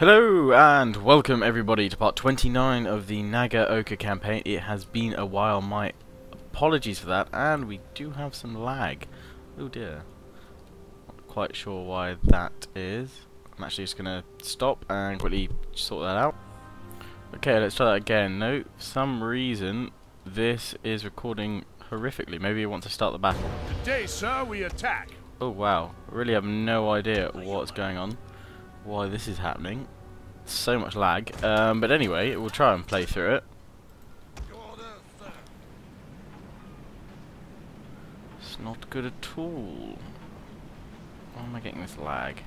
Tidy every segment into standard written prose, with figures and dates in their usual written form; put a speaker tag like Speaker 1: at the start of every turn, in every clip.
Speaker 1: Hello and welcome everybody to part 29 of the Nagaoka campaign. It has been a while, my apologies for that, and we do have some lag. Oh dear. Not quite sure why that is. I'm actually just going to stop and quickly sort that out. Okay, let's try that again. No, for some reason this is recording horrifically. Maybe it wants to start the battle.
Speaker 2: Today, sir, we attack.
Speaker 1: Oh wow, I really have no idea what's going on, why this is happening. So much lag, but anyway, we'll try and play through it. It's not good at all. Why am I getting this lag?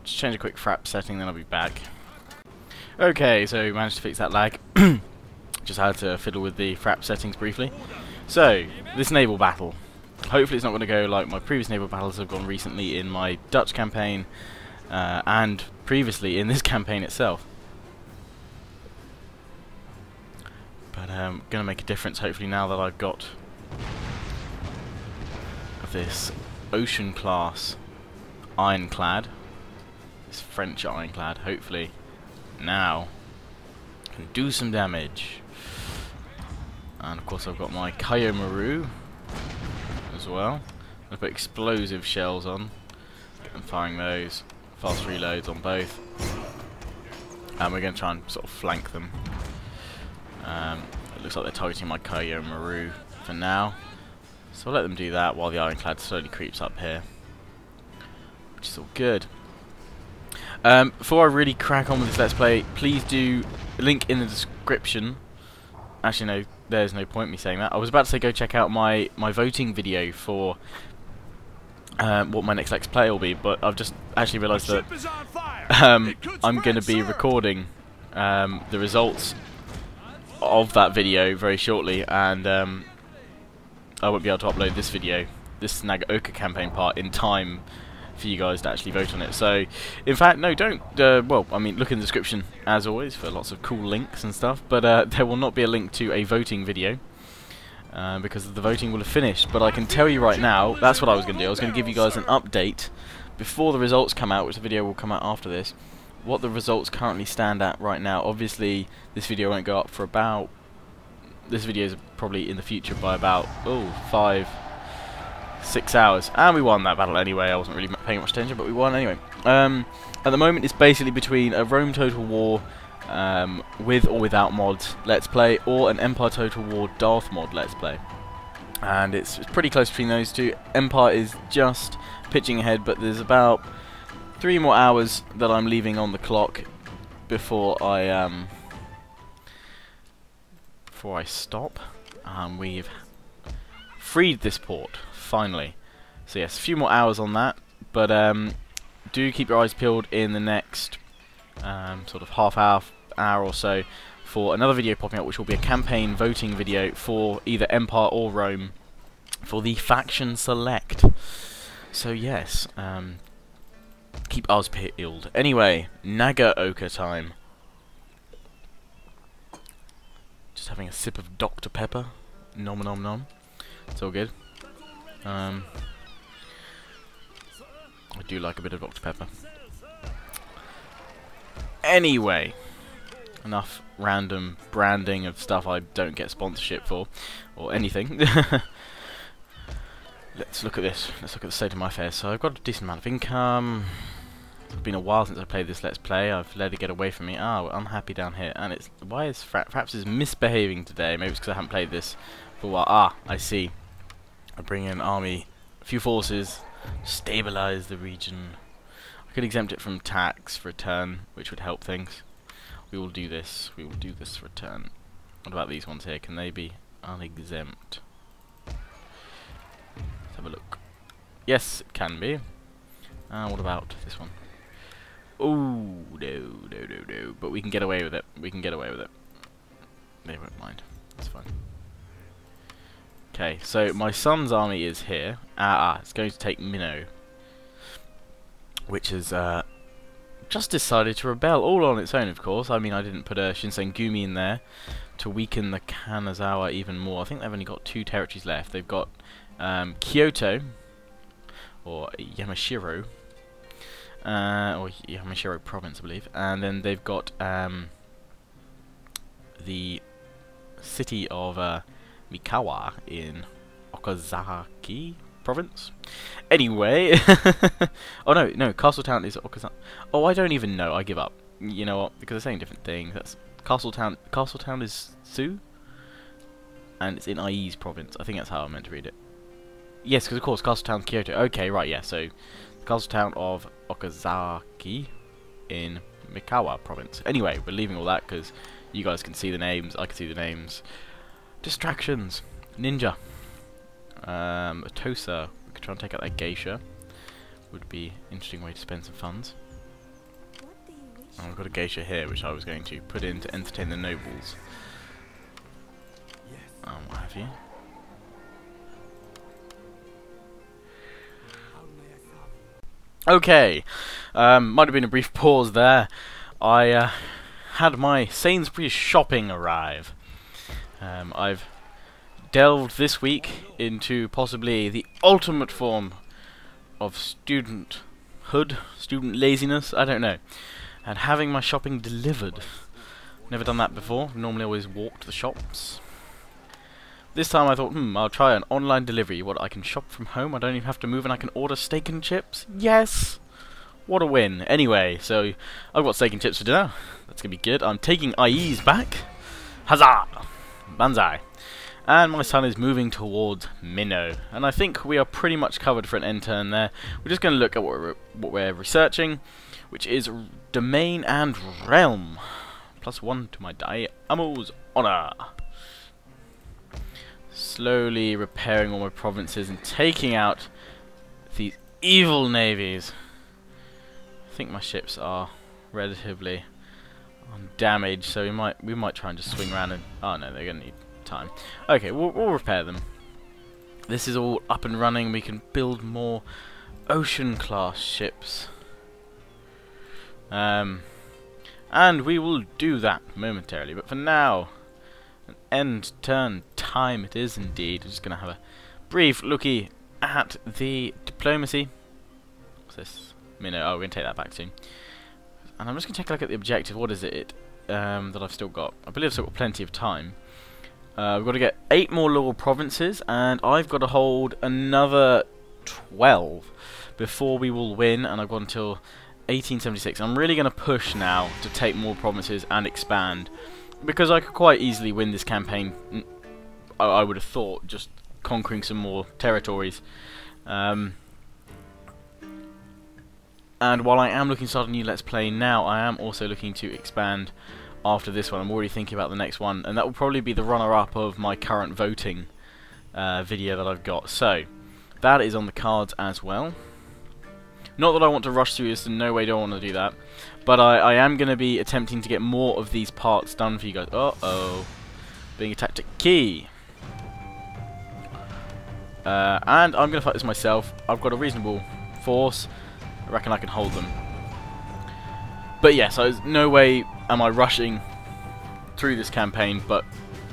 Speaker 1: Just change a quick frap setting, then I'll be back. Okay, so we managed to fix that lag. Just had to fiddle with the frap settings briefly. So, this naval battle. Hopefully it's not going to go like my previous naval battles have gone recently in my Dutch campaign, and previously in this campaign itself. But going to make a difference hopefully now that I've got this ocean class ironclad, this French ironclad. Hopefully now can do some damage. And of course I've got my Kaiomaru as well. I'll put explosive shells on and firing those. Fast reloads on both, and we're going to try and sort of flank them. It looks like they're targeting my Kaiomaru for now, so I'll let them do that while the ironclad slowly creeps up here, which is all good. Before I really crack on with this Let's Play, please do link in the description. Actually no, there's no point me saying that. I was about to say go check out my voting video for what my next Let's Play will be, but I've just actually realised that I'm going to be recording the results of that video very shortly, and I won't be able to upload this video, this Nagaoka campaign part, in time for you guys to actually vote on it. So, in fact, no, don't. Well, I mean, look in the description as always for lots of cool links and stuff, but there will not be a link to a voting video. Because the voting will have finished, but I can tell you right now, that's what I was going to do. I was going to give you guys an update before the results come out, which the video will come out after this, what the results currently stand at right now. Obviously, this video won't go up for about, this video is probably in the future by about, 5-6 hours, and we won that battle anyway. I wasn't really paying much attention, but we won anyway. At the moment, it's basically between a Rome Total War with or without mods Let's Play, or an Empire Total War Darth mod Let's Play, and it's pretty close between those two. Empire is just pitching ahead, but there's about 3 more hours that I'm leaving on the clock before I stop. We've freed this port finally, so yes, a few more hours on that, but do keep your eyes peeled in the next sort of half hour or so for another video popping up, which will be a campaign voting video for either Empire or Rome for the faction select. So yes, keep eyes peeled. Anyway, Nagaoka time. Just having a sip of Dr. Pepper. Nom nom nom. It's all good. I do like a bit of Dr. Pepper. Anyway, enough random branding of stuff I don't get sponsorship for, or anything. Let's look at this. Let's look at the state of my affairs. So I've got a decent amount of income. It's been a while since I played this Let's Play. I've let it get away from me. We're unhappy down here. And it's, why is perhaps is misbehaving today? Maybe it's because I haven't played this for a while. I see. I bring in an army, a few forces, stabilize the region. Could exempt it from tax for a turn, which would help things. We will do this. We will do this for a turn. What about these ones here? Can they be unexempt? Let's have a look. Yes, it can be. What about this one? Oh, no. But we can get away with it. We can get away with it. They won't mind. That's fine. Okay, so my son's army is here. It's going to take Minnow, which has just decided to rebel all on its own, of course. I mean, I didn't put a Shinsengumi in there to weaken the Kanazawa even more. I think they've only got 2 territories left. They've got Kyoto, or Yamashiro, or Yamashiro province, I believe. And then they've got the city of Mikawa in Okazaki province. Anyway, oh no, Castletown is Okazaki. Oh, I don't even know. I give up. You know what? Because they're saying different things. That's Castletown. Castletown is Tsu, and it's in Ai's province. I think that's how I meant to read it. Yes, because of course Castletown, Kyoto. Okay, right. Yeah. So, the Castletown of Okazaki in Mikawa province. Anyway, we're leaving all that because you guys can see the names. I can see the names. Distractions. Ninja. A Tosa. We could try and take out that geisha. Would be an interesting way to spend some funds. And we've got a geisha here, which I was going to put in to entertain the nobles. What have you? Okay. Might have been a brief pause there. I had my Sainsbury's shopping arrive. I've delved this week into possibly the ultimate form of student laziness, I don't know, and having my shopping delivered. Never done that before, normally always walked the shops. This time I thought, I'll try an online delivery, what, I can shop from home, I don't even have to move and I can order steak and chips? Yes! What a win. Anyway, so I've got steak and chips for dinner, that's gonna be good. I'm taking IEs back, huzzah! Banzai! And my son is moving towards Minnow. And I think we are pretty much covered for an end turn there. We're just going to look at what we're researching, which is Domain and Realm. +1 to my Daimyo's honor. Slowly repairing all my provinces and taking out these evil navies. I think my ships are relatively undamaged, so we might try and just swing around and... Oh no, they're going to need time. Okay, we'll repair them. This is all up and running. We can build more ocean class ships, and we will do that momentarily, but for now, an end turn time it is indeed. I'm just going to have a brief looky at the diplomacy. What's this? Minnow. Oh, we're going to take that back soon. And I'm just going to take a look at the objective. What is it that I've still got? I believe I've still got plenty of time. We've got to get 8 more local provinces, and I've got to hold another 12 before we will win, and I've got until 1876. I'm really going to push now to take more provinces and expand, because I could quite easily win this campaign, I would have thought, just conquering some more territories. And while I am looking to start a new Let's Play now, I am also looking to expand after this one. I'm already thinking about the next one, and that will probably be the runner-up of my current voting video that I've got. So, that is on the cards as well. Not that I want to rush through this, in no way do I want to do that, but I am going to be attempting to get more of these parts done for you guys. Uh-oh. Being attacked at Key. And I'm going to fight this myself. I've got a reasonable force. I reckon I can hold them. But yes, no way am I rushing through this campaign, but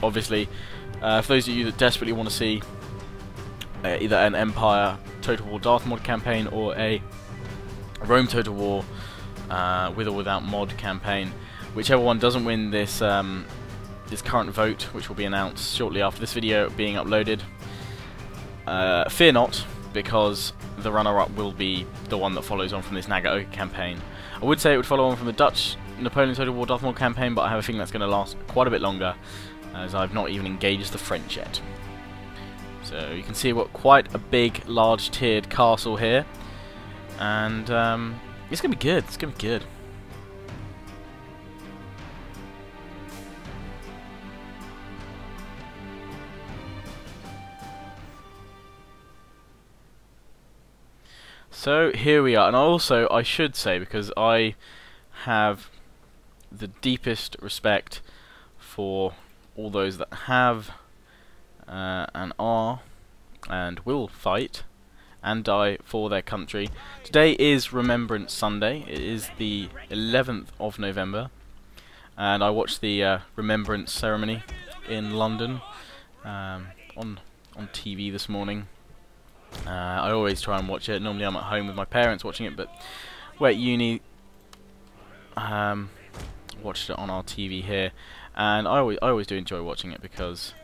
Speaker 1: obviously, for those of you that desperately want to see either an Empire Total War Darth Mod campaign or a Rome Total War with or without mod campaign, whichever one doesn't win this this current vote, which will be announced shortly after this video being uploaded, fear not, because the runner-up will be the one that follows on from this Nagaoka campaign. I would say it would follow on from the Dutch Napoleon Total War Darth Maul campaign, but I have a feeling that's going to last quite a bit longer, as I've not even engaged the French yet. So you can see we've got quite a big, large tiered castle here, and it's going to be good. It's going to be good. So here we are, and also I should say, because I have the deepest respect for all those that have and are and will fight and die for their country. Today is Remembrance Sunday. It is the 11th of November, and I watched the Remembrance ceremony in London on TV this morning. I always try and watch it. Normally I'm at home with my parents watching it, but we're at uni. Watched it on our TV here, and I always do enjoy watching it because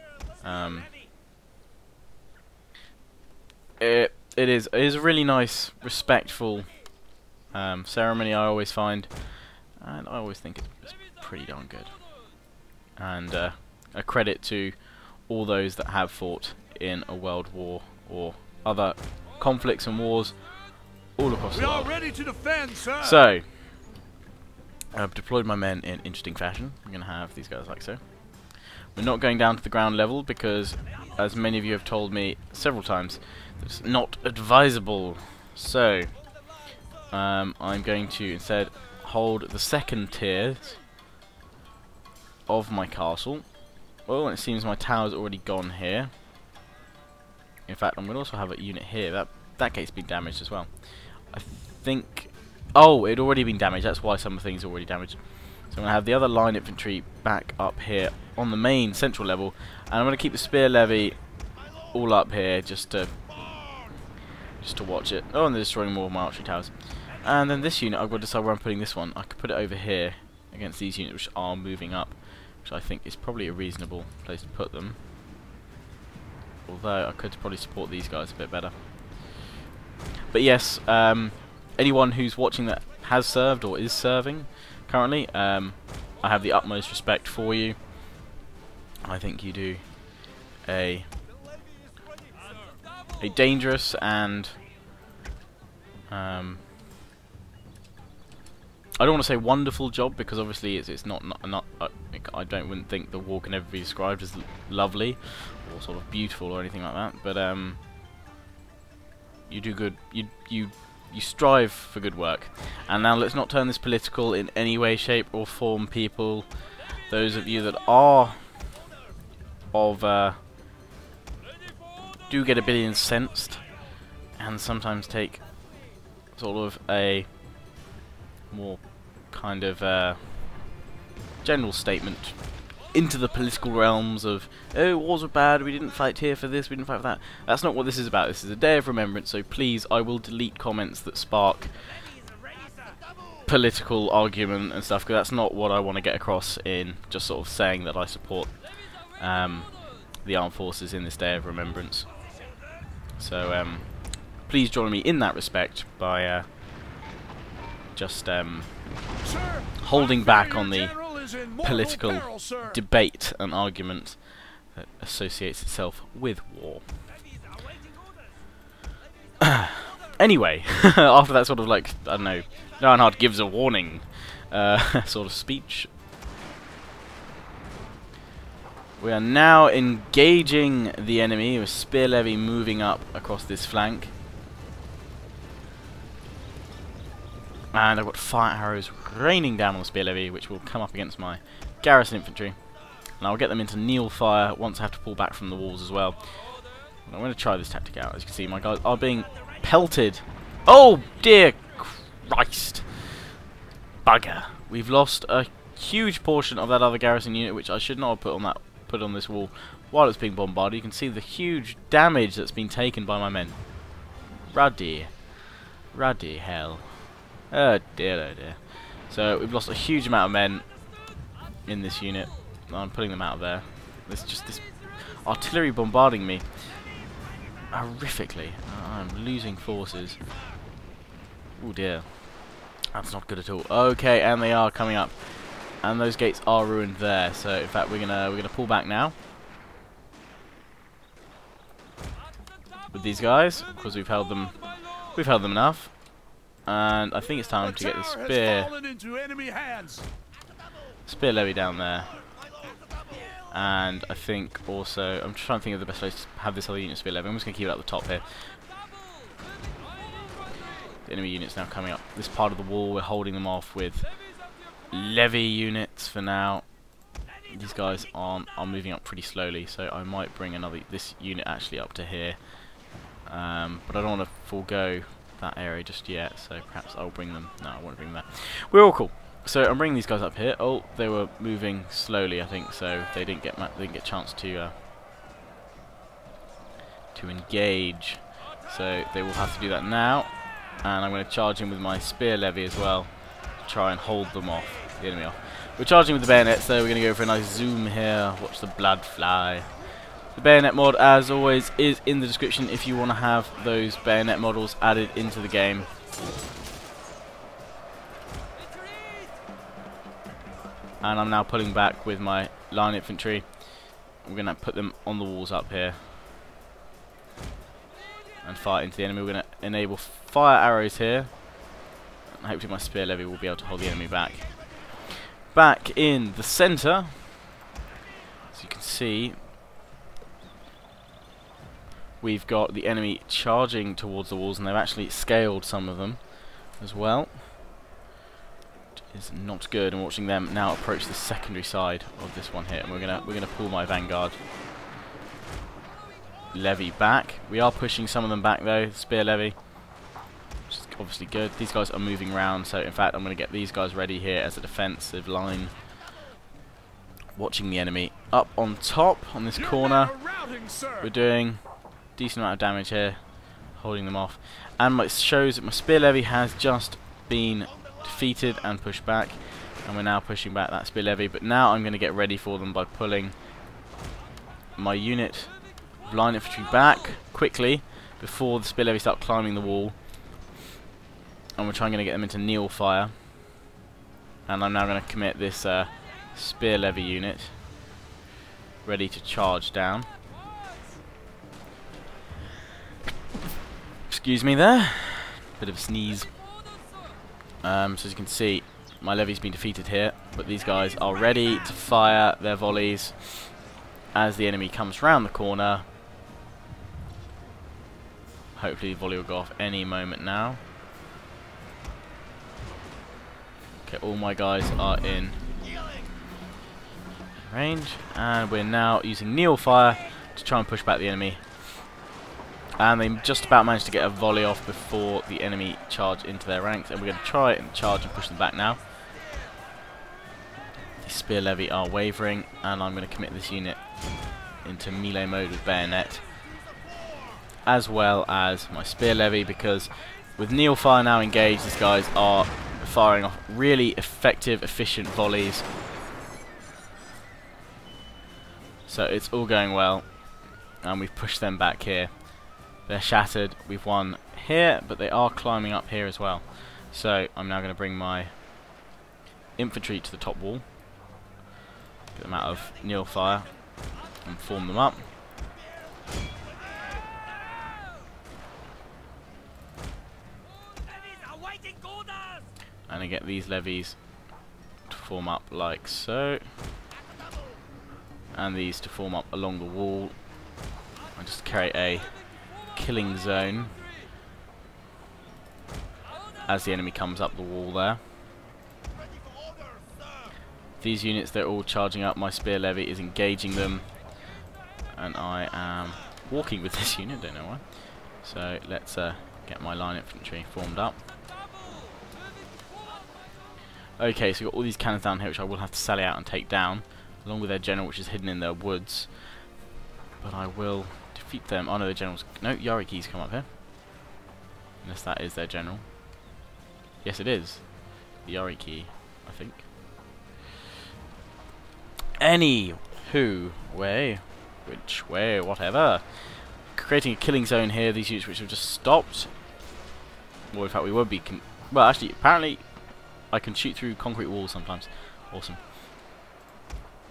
Speaker 1: it is a really nice, respectful ceremony. I always find, and I always think it's pretty darn good. And a credit to all those that have fought in a world war or other conflicts and wars all across the world.
Speaker 2: We are ready to defend, sir.
Speaker 1: So, I've deployed my men in interesting fashion. I'm going to have these guys like so. We're not going down to the ground level because, as many of you have told me several times, it's not advisable. So, I'm going to instead hold the second tiers of my castle. Oh, and it seems my tower's already gone here. In fact, I'm going to also have a unit here. That gate's been damaged as well. I think... Oh, it had already been damaged. That's why some of the things are already damaged. So I'm going to have the other line infantry back up here on the main central level. And I'm going to keep the spear levy all up here just to watch it. Oh, and they're destroying more of my archery towers. And then this unit, I've got to decide where I'm putting this one. I could put it over here against these units which are moving up, which I think is probably a reasonable place to put them. Although I could probably support these guys a bit better. But yes, anyone who's watching that has served or is serving currently, I have the utmost respect for you. I think you do a dangerous and I don't want to say wonderful job because obviously it's not I wouldn't think the war can ever be described as lovely or sort of beautiful or anything like that. But you do good. You strive for good work. And now let's not turn this political in any way, shape, or form, people. Those of you that are of do get a bit incensed and sometimes take sort of a more kind of general statement into the political realms of, oh, wars are bad, we didn't fight here for this, we didn't fight for that. That's not what this is about. This is a day of remembrance, so please, I will delete comments that spark political argument and stuff, because that's not what I want to get across in just sort of saying that I support the armed forces in this day of remembrance. So please join me in that respect by just holding back on the political debate and argument that associates itself with war. Anyway, after that sort of, like, I don't know, Leonhard gives a warning sort of speech, we are now engaging the enemy with spear levy moving up across this flank. And I've got fire arrows raining down on the spear levy, which will come up against my garrison infantry. And I'll get them into kneel fire once I have to pull back from the walls as well. And I'm going to try this tactic out. As you can see, my guys are being pelted. Oh dear Christ! Bugger! We've lost a huge portion of that other garrison unit, which I should not have put on this wall while it's being bombarded. You can see the huge damage that's been taken by my men. Ruddy hell. Oh dear, oh dear. So we've lost a huge amount of men in this unit. I'm putting them out of there. There's just this artillery bombarding me horrifically. I'm losing forces. Oh dear. That's not good at all. Okay, and they are coming up. And those gates are ruined there. So in fact we're gonna pull back now with these guys, because we've held them enough. And I think it's time to get the spear levy down there. And I think also, I'm just trying to think of the best place to have this other unit spear levy. I'm just going to keep it at the top here. The enemy unit's now coming up this part of the wall. We're holding them off with levy units for now. These guys are moving up pretty slowly, so I might bring this unit actually up to here. But I don't want to forego that area just yet, so perhaps I'll bring them. No, I won't bring them there. We're all cool. So I'm bringing these guys up here. Oh, they were moving slowly, I think, so they didn't get a chance to engage. So they will have to do that now. And I'm going to charge in with my spear levy as well to try and hold them off, the enemy off. We're charging with the bayonet, so we're going to go for a nice zoom here. Watch the blood fly. The Bayonet mod, as always, is in the description if you want to have those bayonet models added into the game. And I'm now pulling back with my line infantry. We're going to put them on the walls up here and fire into the enemy. We're going to enable fire arrows here, and hopefully my spear levy will be able to hold the enemy back. Back in the centre, as you can see, we've got the enemy charging towards the walls, and they've actually scaled some of them as well, which is not good. And watching them now approach the secondary side of this one here, and we're gonna pull my vanguard levy back. We are pushing some of them back though, spear levy, which is obviously good. These guys are moving around, so in fact I'm going to get these guys ready here as a defensive line. Watching the enemy up on top on this corner. We're doing decent amount of damage here, holding them off, and it shows that my spear levy has just been defeated and pushed back, and we're now pushing back that spear levy. But now I'm going to get ready for them by pulling my unit of line infantry back quickly before the spear levy start climbing the wall, and we're trying to get them into kneel fire. And I'm now going to commit this spear levy unit ready to charge down. Excuse me there, bit of a sneeze. So as you can see, my levy's been defeated here, but these guys are ready to fire their volleys as the enemy comes round the corner. Hopefully the volley will go off any moment now. Okay, all my guys are in range, and we're now using kneel fire to try and push back the enemy. And they just about managed to get a volley off before the enemy charge into their ranks, and we're going to try and charge and push them back now. The spear levy are wavering, and I'm going to commit this unit into melee mode with bayonet, as well as my spear levy, because with kneel fire now engaged, these guys are firing off really effective, efficient volleys. So it's all going well, and we've pushed them back here. They're shattered. We've won here, but they are climbing up here as well. So I'm now going to bring my infantry to the top wall, get them out of kneel fire, and form them up. And I get these levies to form up like so, and these to form up along the wall, and just create a killing zone as the enemy comes up the wall there. These units, they're all charging up. My spear levy is engaging them, and I am walking with this unit, don't know why. So let's get my line infantry formed up. Okay, so we've got all these cannons down here, which I will have to sally out and take down, along with their general, which is hidden in their woods. But I will defeat them. Oh no, the generals. No, Yariki's come up here. Unless that is their general. Yes, it is. The Yariki, I think. Which way, whatever. Creating a killing zone here. These units which have just stopped. Well, in fact, we won't be. Well, actually, apparently, I can shoot through concrete walls sometimes. Awesome.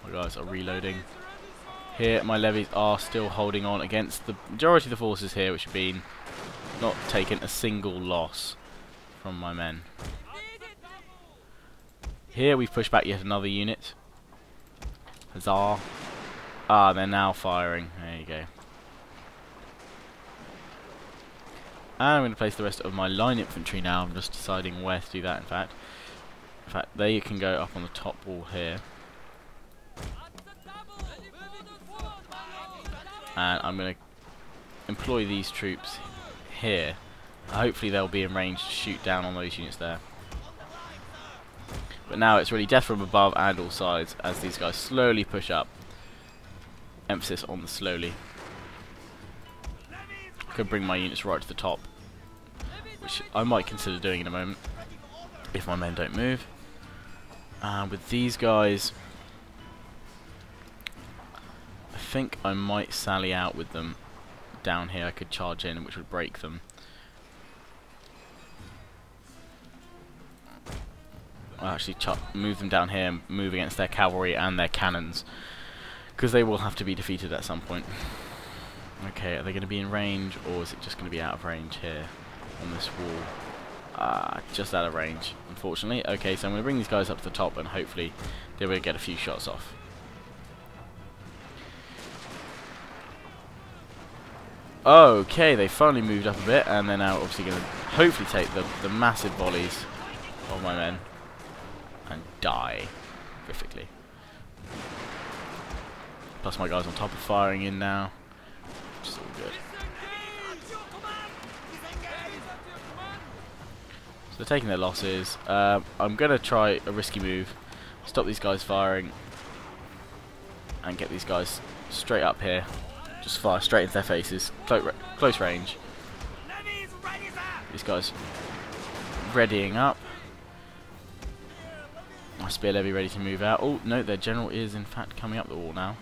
Speaker 1: My guys are reloading. Here, my levies are still holding on against the majority of the forces here, which have been not taken a single loss from my men. Here, we've pushed back yet another unit. Huzzah. Ah, they're now firing. There you go. And I'm going to place the rest of my line infantry now. I'm just deciding where to do that, in fact. In fact, they can go up on the top wall here. And I'm going to employ these troops here. Hopefully they'll be in range to shoot down on those units there. But now it's really death from above and all sides as these guys slowly push up. Emphasis on the slowly. I could bring my units right to the top which I might consider doing in a moment if my men don't move. With these guys, I think I might sally out with them down here. I could charge in, which would break them. I'll actually move them down here and move against their cavalry and their cannons, because they will have to be defeated at some point. Okay, are they going to be in range, or is it just going to be out of range here on this wall? Just out of range, unfortunately. Okay, so I'm going to bring these guys up to the top and hopefully they'll be able to get a few shots off. Okay, they finally moved up a bit, and they're now obviously going to hopefully take the massive volleys of my men and die horrifically. Plus my guys on top are firing in now, which is all good. So they're taking their losses. I'm going to try a risky move, stop these guys firing, and get these guys straight up here. Just fire straight into their faces, close range. These guys readying up. My spear levy ready to move out. Oh no, their general is in fact coming up the wall now.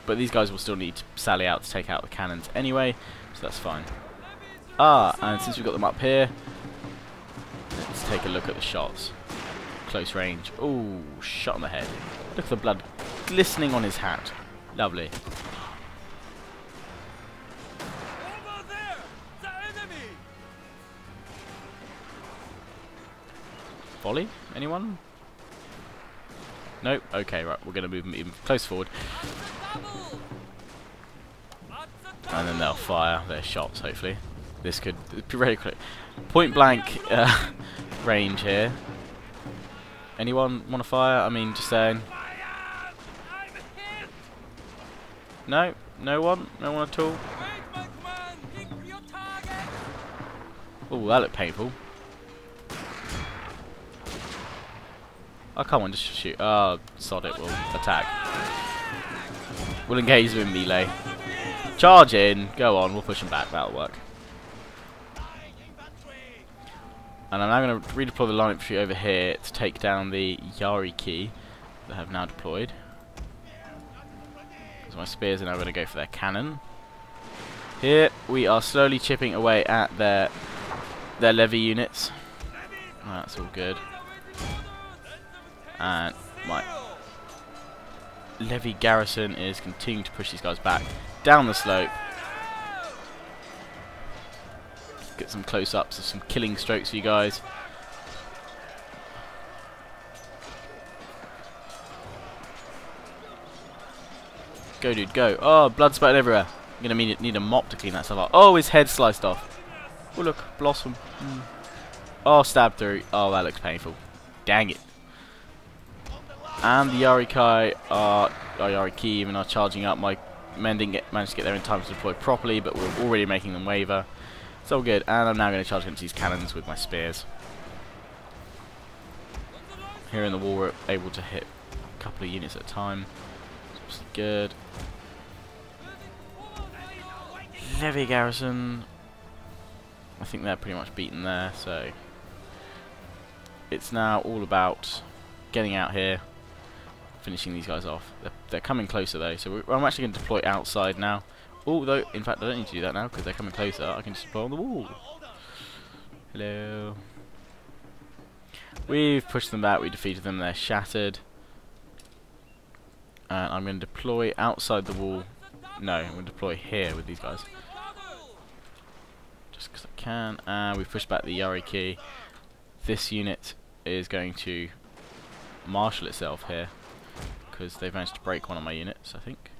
Speaker 1: But these guys will still need to sally out to take out the cannons anyway, so that's fine. And since we've got them up here, let's take a look at the shots. Close range. Oh, shot on the head. Look at the blood glistening on his hat. Lovely.
Speaker 2: Over there, the enemy.
Speaker 1: Volley? Anyone? Nope. Okay, right. We're going to move them even close forward. And then they'll fire their shots, hopefully. This could be very quick. Point blank range here. Anyone want to fire? I mean, just saying. No? No one? No one at all? Oh, that looked painful. Oh, come on, just shoot. Oh, sod it, we'll attack. We'll engage them in melee. Charge in, go on, we'll push them back, that'll work. And I'm now going to redeploy the line infantry over here to take down the Yariki that have now deployed. So my spears are now going to go for their cannon. Here we are slowly chipping away at their levy units. That's all good. And my levy garrison is continuing to push these guys back down the slope. Get some close-ups of some killing strokes for you guys. Go, dude, go. Oh, blood spattered everywhere. I'm going to need a mop to clean that stuff up. Oh, his head sliced off. Oh, look, blossom. Oh, stabbed through. Oh, that looks painful. Dang it. And the Yariki even are charging up. My men didn't manage to get there in time to deploy properly, but we're already making them waver. It's all good. And I'm now going to charge against these cannons with my spears. Here in the wall, we're able to hit a couple of units at a time. It's good. Levy garrison. I think they're pretty much beaten there, so it's now all about getting out here, finishing these guys off. They're coming closer though, so I'm actually going to deploy outside now. Although, in fact, I don't need to do that now because they're coming closer. I can just deploy on the wall. Hello. We've pushed them back. We defeated them. They're shattered. And I'm going to deploy outside the wall. No, I'm going to deploy here with these guys. Just because I can. And we've pushed back the Yariki. This unit is going to marshal itself here because they've managed to break one of my units, I think.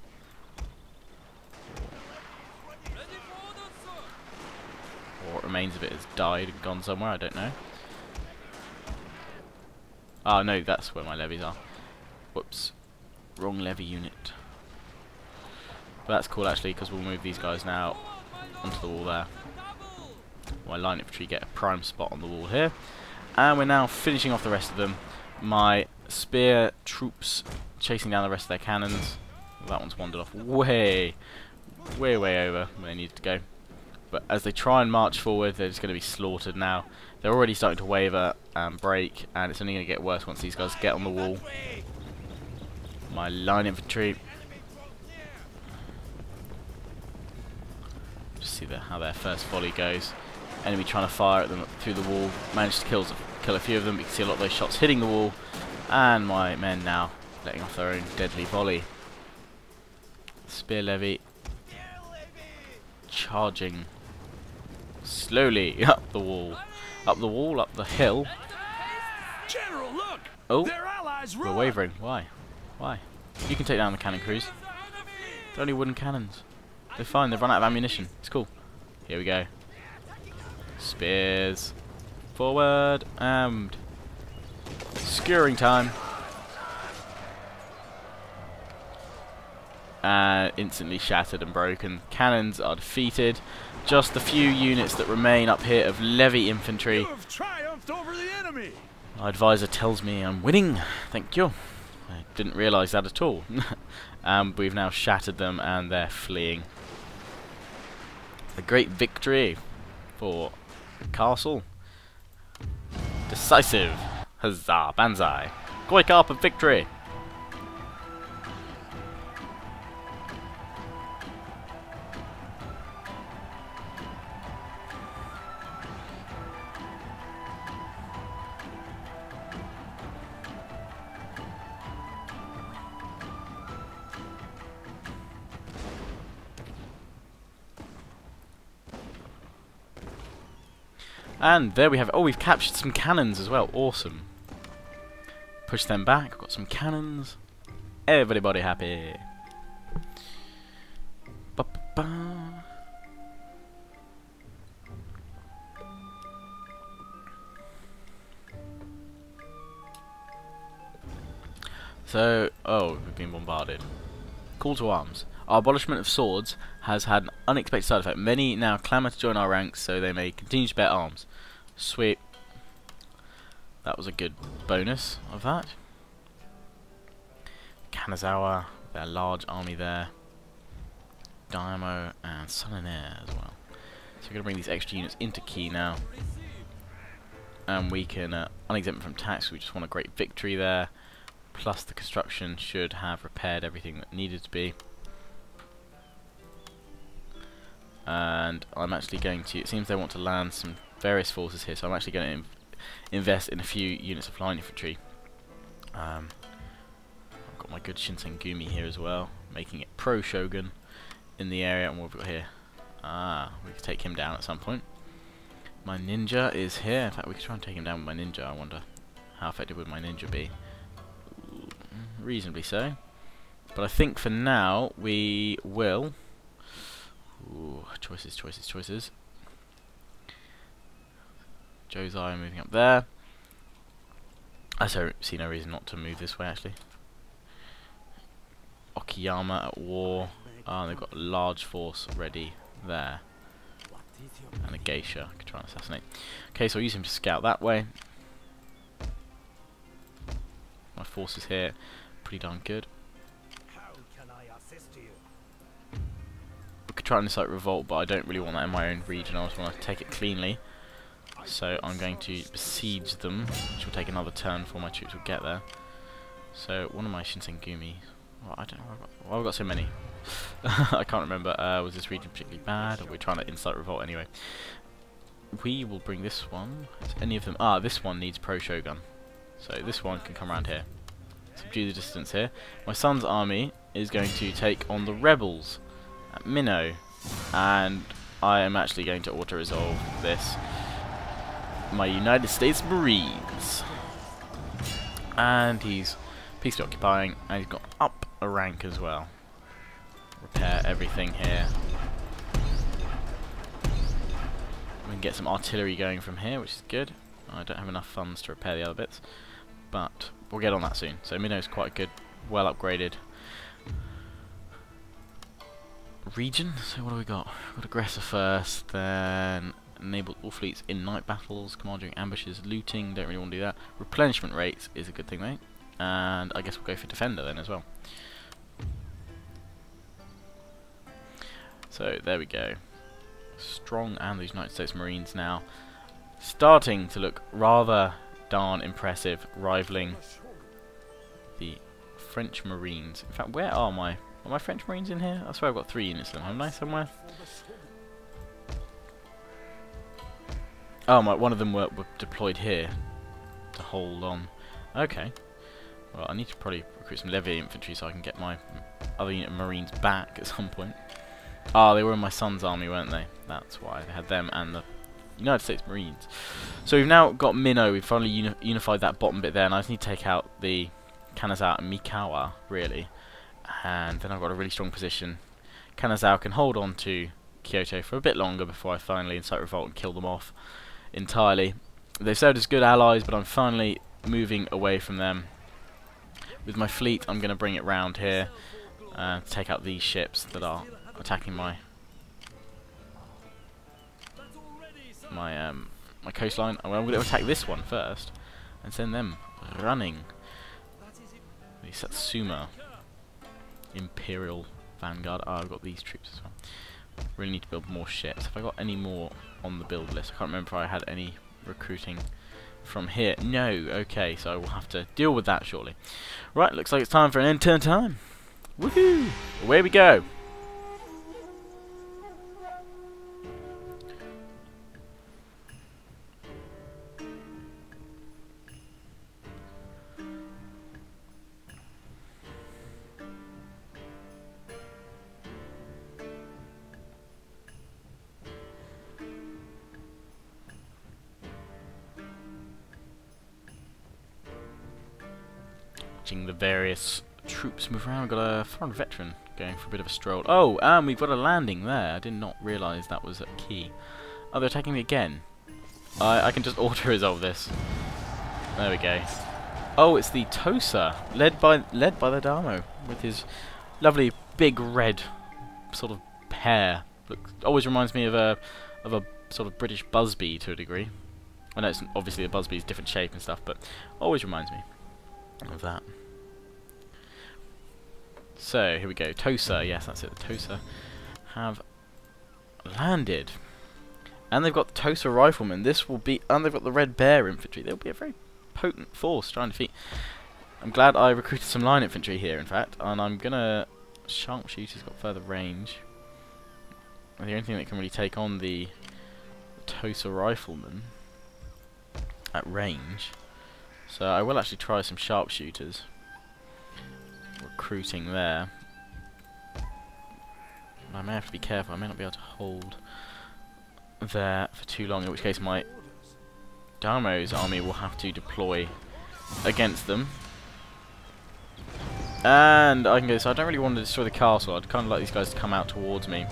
Speaker 1: Or what remains of it has died and gone somewhere, I don't know. Oh no, that's where my levies are. Whoops. Wrong levy unit. But that's cool actually, because we'll move these guys now onto the wall there. My line infantry get a prime spot on the wall here. And we're now finishing off the rest of them. My spear troops chasing down the rest of their cannons. That one's wandered off way over where they needed to go. but as they try and march forward, they're just going to be slaughtered now. They're already starting to waver and break, and it's only going to get worse once these guys get on the wall. My line infantry. Just see how their first volley goes. Enemy trying to fire at them through the wall. Managed to kill a few of them. You can see a lot of those shots hitting the wall. And my men now letting off their own deadly volley. Spear levy. Charging slowly up the wall. Up the wall, up the hill.
Speaker 2: General, look!
Speaker 1: Oh,
Speaker 2: Their allies
Speaker 1: we're
Speaker 2: run.
Speaker 1: wavering. Why? Why? You can take down the cannon crews. They're only wooden cannons. They're fine, they've run out of ammunition. It's cool. Here we go. Spears. Forward. And skewering time. Instantly shattered and broken. Cannons are defeated. Just the few units that remain up here of levy infantry.
Speaker 2: You have triumphed over the enemy.
Speaker 1: My advisor tells me I'm winning. Thank you. I didn't realise that at all. We've now shattered them and they're fleeing. A great victory for the castle. Decisive. Huzzah, banzai. Quake up of victory. And there we have it. Oh, we've captured some cannons as well. Awesome. Push them back. We've got some cannons. Everybody happy. Ba-ba-ba. So, oh, we've been bombarded. Call to arms. Our abolishment of swords has had an unexpected side effect. Many now clamour to join our ranks so they may continue to bear arms. Sweet. That was a good bonus of that. Kanazawa, their large army there. Dynamo and Sun and Air as well. So we're going to bring these extra units into key now. And we can unexempt from tax. We just want a great victory there. Plus the construction should have repaired everything that needed to be. And I'm actually going to, it seems they want to land some various forces here, so I'm actually going to invest in a few units of line infantry. I've got my good Shinsengumi here as well, making it pro-Shogun in the area. And what have we got here? We could take him down at some point. My ninja is here. In fact, we could try and take him down with my ninja. I wonder how effective would my ninja be. Ooh, reasonably so. But I think for now we will. Ooh, choices, choices, choices. Josai moving up there. I see no reason not to move this way, actually. Okayama at war. They've got a large force ready there. And a geisha I could try and assassinate. Okay, so I'll use him to scout that way. My forces here, pretty darn good. We could try and incite revolt, but I don't really want that in my own region. I just want to take it cleanly. So I'm going to besiege them, which will take another turn before my troops will get there. So one of my Shinsengumi. Well, I don't know why I've got so many. I can't remember. Was this region particularly bad, or we're trying to incite revolt anyway? We will bring this one. Is any of them? This one needs pro-Shogun. So this one can come around here. Subdue the distance here. My son's army is going to take on the rebels at Minnow, and I am actually going to auto-resolve this. My United States Marines. And he's peacefully occupying, and he's got up a rank as well. Repair everything here. We can get some artillery going from here, which is good. I don't have enough funds to repair the other bits, but we'll get on that soon. So Minnow's quite good, well upgraded region. So what do we got? We've got aggressor first, then enable all fleets in night battles, command during ambushes, looting, don't really want to do that. Replenishment rates is a good thing though, and I guess we'll go for defender then as well. So there we go. strong, and these United States Marines now starting to look rather darn impressive, rivaling the French Marines. In fact, where are my French Marines in here? I swear I've got 3 units of them, haven't I, somewhere? Oh, one of them were deployed here to hold on. Okay. Well, I need to probably recruit some levy infantry so I can get my other unit of Marines back at some point. Ah, they were in my son's army, weren't they? That's why. They had them and the United States Marines. So we've now got Minnow. We've finally unified that bottom bit there, and I just need to take out the Kanazawa and Mikawa, really. And then I've got a really strong position. Kanazawa can hold on to Kyoto for a bit longer before I finally incite revolt and kill them off entirely. They've served as good allies, but I'm finally moving away from them. With my fleet, I'm going to bring it round here to take out these ships that are attacking my coastline. I'm going to attack this one first and send them running. The Satsuma Imperial Vanguard. Oh, I've got these troops as well. Really need to build more ships. Have I got any more on the build list? I can't remember if I had any recruiting from here. No. Okay, so I will have to deal with that shortly. Right, looks like it's time for an end turn time. Woohoo! Away we go. Watching the various troops move around. We've got a foreign veteran going for a bit of a stroll. Oh, and we've got a landing there. I did not realise that was a key. Oh, they're attacking me again. I can just auto-resolve this. There we go. Oh, it's the Tosa, led by the Damo, with his lovely big red sort of hair. Always reminds me of a sort of British Busby to a degree. I know it's obviously a Busby's different shape and stuff, but always reminds me of that. So here we go. Tosa, yes, that's it. The Tosa have landed, and they've got the Tosa riflemen. This will be, and they've got the Red Bear infantry. They'll be a very potent force trying to defeat. I'm glad I recruited some line infantry here, in fact, and I'm gonna. Sharpshooter's got further range. And the only thing that can really take on the Tosa riflemen at range. So I will actually try some sharpshooters. Recruiting there. I may have to be careful. I may not be able to hold there for too long, in which case my Damo's army will have to deploy against them. And I can go. So I don't really want to destroy the castle. I'd kind of like these guys to come out towards me.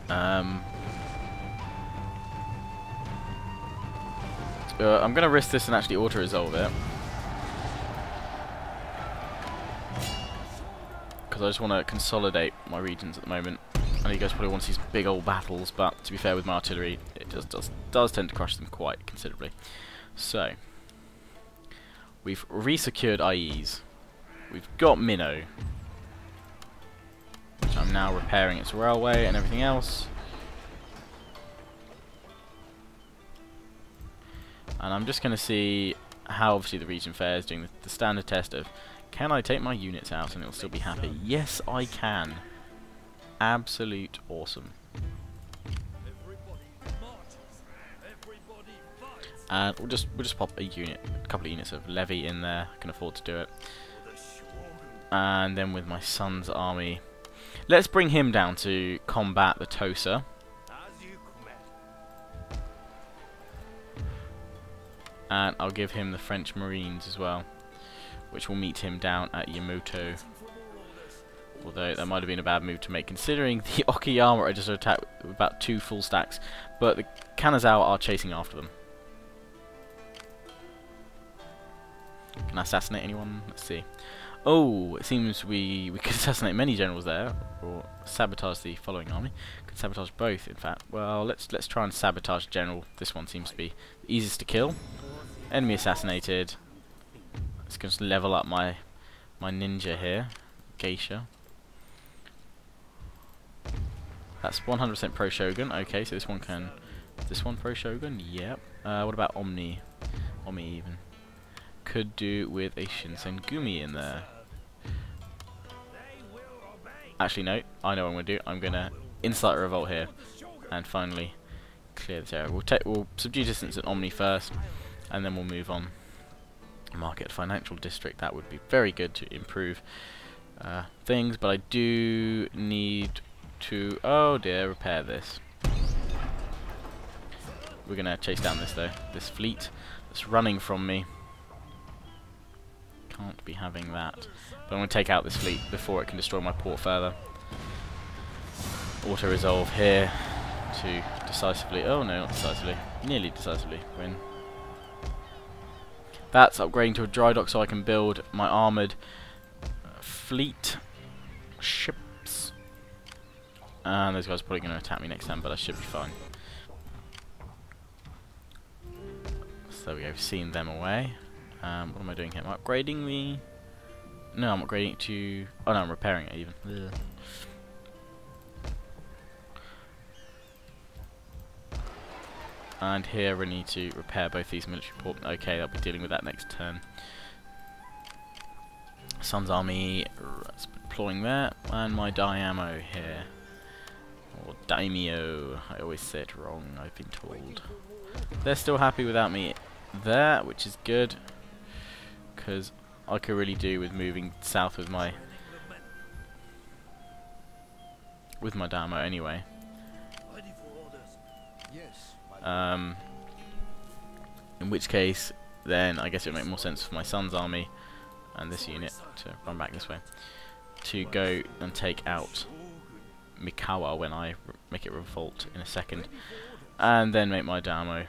Speaker 1: I'm going to risk this and actually auto-resolve it. Because I just want to consolidate my regions at the moment. I know you guys probably want to see some big old battles, but to be fair with my artillery, it does tend to crush them quite considerably. So, we've re-secured IEs. We've got Minnow, which I'm now repairing its railway and everything else. And I'm just going to see how obviously the region fares, doing the standard test of, can I take my units out and it'll still be happy? Yes, I can. Absolute awesome. And we'll just pop a couple of units of levy in there. I can afford to do it. And then with my son's army, let's bring him down to combat the Tosa. And I'll give him the French Marines as well, which will meet him down at Yamato. Although that might have been a bad move to make, considering the Okayama are just attacked with about 2 full stacks. But the Kanazawa are chasing after them. Can I assassinate anyone? Let's see. Oh, it seems we could assassinate many generals there, or sabotage the following army. Could sabotage both, in fact. Well, let's try and sabotage general. This one seems to be the easiest to kill. Enemy assassinated. Let's just level up my ninja here, Geisha. That's 100% pro Shogun. Okay, so this one can... Is this one pro Shogun? Yep. What about Omni? Omni even. Could do with a Shinsengumi in there. Actually, no. I know what I'm going to do. I'm going to incite a revolt here. And finally clear this area. We'll subdue distance at Omni first. And then we'll move on. Market Financial District. That would be very good to improve things. But I do need to... Oh dear, repair this. We're going to chase down this though. This fleet that's running from me. Can't be having that. But I'm going to take out this fleet before it can destroy my port further. Auto-resolve here to decisively... Oh no, not decisively. Nearly decisively win. That's upgrading to a dry dock so I can build my armoured fleet ships. And those guys are probably going to attack me next time, but I should be fine. So there we go, we've seen them away. What am I doing here? Am I upgrading the... No, I'm upgrading it to... Oh no, I'm repairing it even. Ugh. And here we need to repair both these military ports. Okay, I'll be dealing with that next turn. Sun's army deploying there, and my Daimyo here. Or Daimyo, I always say it wrong, I've been told. They're still happy without me there, which is good, because I could really do with moving south with my Daimyo anyway. In which case, then I guess it would make more sense for my son's army and this unit to run back this way to go and take out Mikawa when I make it revolt in a second, and then make my Daimyo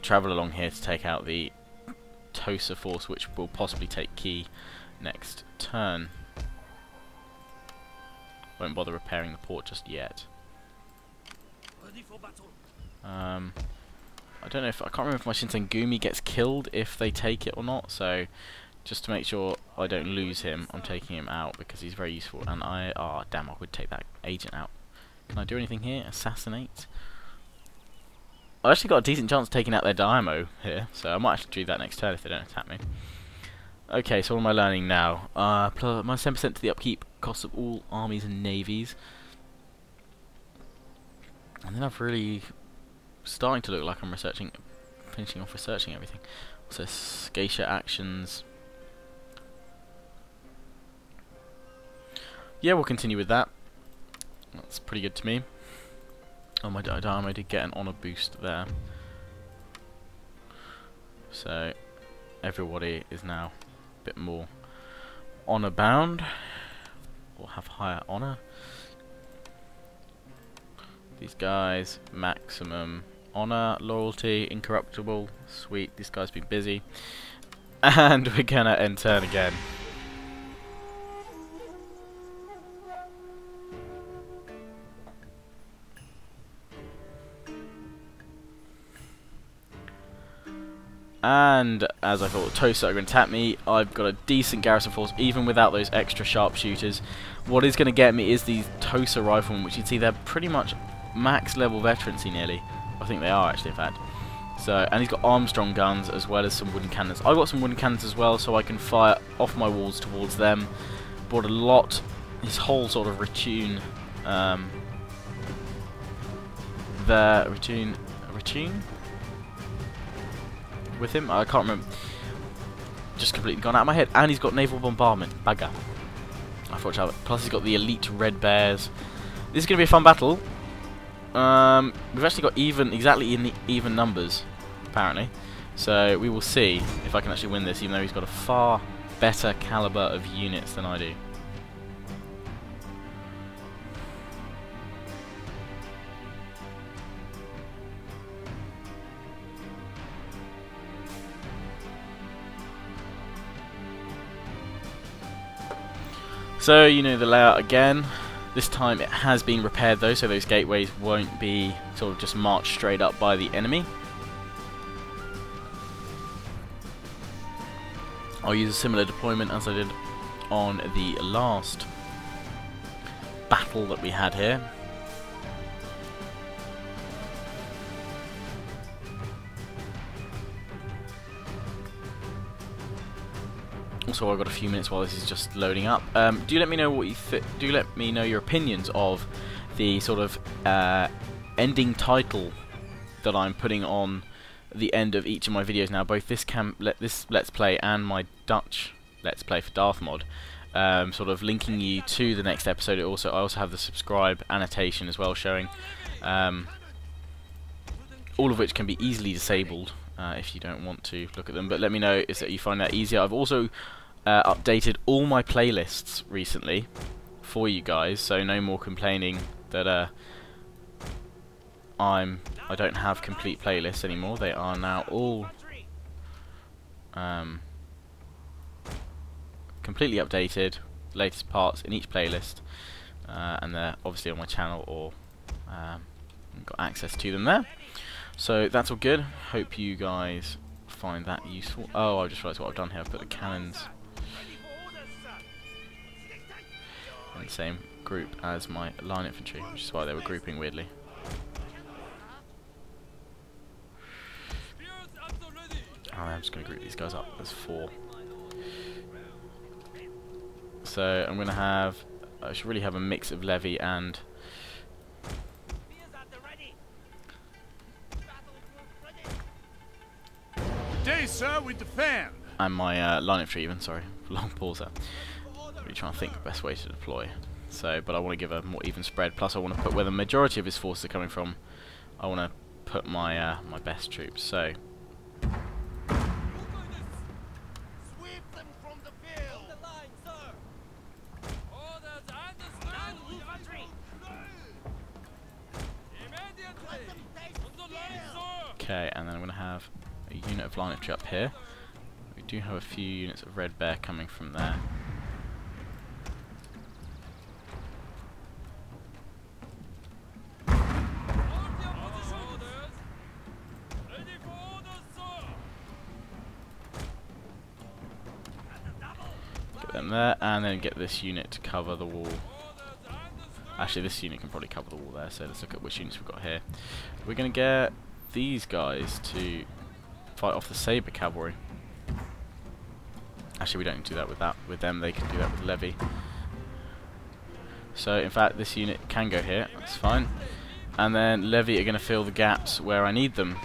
Speaker 1: travel along here to take out the Tosa force, which will possibly take Key next turn. Won't bother repairing the port just yet. I don't know if I can't remember if my Shinsengumi gets killed if they take it or not. So just to make sure I don't lose him, I'm taking him out because he's very useful. And damn, I would take that agent out. Can I do anything here? Assassinate. I actually got a decent chance of taking out their Daimyo here, so I might actually do that next turn if they don't attack me. Okay, so what am I learning now? Minus 10% to the upkeep cost of all armies and navies. And then I've really starting to look like I'm finishing off researching everything. So Geisha actions. Yeah, we'll continue with that. That's pretty good to me. Oh, my Daimyo did get an honour boost there. So everybody is now a bit more honour bound, or have higher honour. These guys, maximum honour, loyalty, incorruptible. Sweet, this guy's been busy. And we're gonna end turn again. And as I thought, Tosa are going to attack me. I've got a decent garrison force, even without those extra sharpshooters. What is going to get me is these Tosa riflemen, which you can see they're pretty much max level veterancy nearly. I think they are actually, in fact. So, and he's got Armstrong guns as well as some wooden cannons. I've got some wooden cannons as well, so I can fire off my walls towards them. Bought a lot. His whole sort of retune. Retune with him. I can't remember. Just completely gone out of my head. And he's got naval bombardment. Bagger. I thought I'd have it. Plus he's got the elite red bears. This is going to be a fun battle. We've actually got exactly in the even numbers, apparently. So we will see if I can actually win this, even though he's got a far better caliber of units than I do. So you know the layout again. This time it has been repaired though, so those gateways won't be sort of just marched straight up by the enemy. I'll use a similar deployment as I did on the last battle that we had here. So I've got a few minutes while this is just loading up. Do let me know what you do. Let me know your opinions of the sort of ending title that I'm putting on the end of each of my videos now. Both this Let's Play and my Dutch Let's Play for Darth Mod. Sort of linking you to the next episode. I also have the subscribe annotation as well, showing all of which can be easily disabled if you don't want to look at them. But let me know if you find that easier. I've also updated all my playlists recently for you guys, so no more complaining that I don't have complete playlists anymore. They are now all completely updated, latest parts in each playlist, and they're obviously on my channel, or got access to them there. So that's all good. Hope you guys find that useful. Oh, I just realised what I've done here. I've put the cannons in the same group as my line infantry, which is why they were grouping weirdly. I'm just going to group these guys up as 4. So I'm going to have, I should really have a mix of levy and
Speaker 2: Today, sir, we defend.
Speaker 1: And my line infantry even, sorry, long pause there. Really trying to think the best way to deploy. So, but I want to give a more even spread, plus I want to put where the majority of his forces are coming from, I want to put my my best troops. So okay, and then I'm going to have a unit of line infantry up here. We do have a few units of Red Bear coming from there. Get them there, and then get this unit to cover the wall. Actually, this unit can probably cover the wall there, so let's look at which units we've got here. We're going to get these guys to fight off the Saber cavalry. Actually, we don't do that with them. They can do that with levy. So in fact, this unit can go here, that's fine, and then levy are going to fill the gaps where I need them.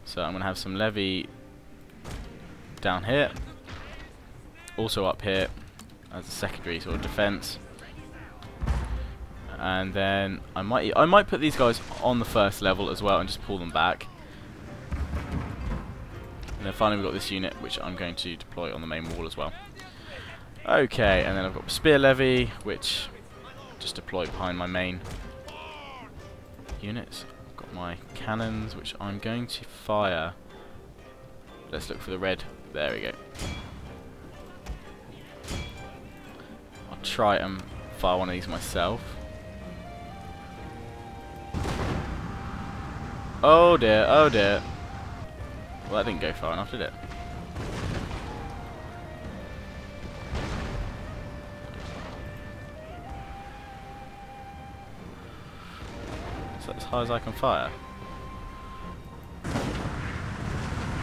Speaker 1: So I'm going to have some levy down here, also up here as a secondary sort of defense. And then I might put these guys on the first level as well and just pull them back. And then finally we've got this unit which I'm going to deploy on the main wall as well. Okay, and then I've got spear levy which just deploy behind my main units. I've got my cannons which I'm going to fire. Let's look for the red. There we go. I'll try and fire one of these myself. Oh dear, oh dear. Well, that didn't go far enough, did it? Is that as high as I can fire?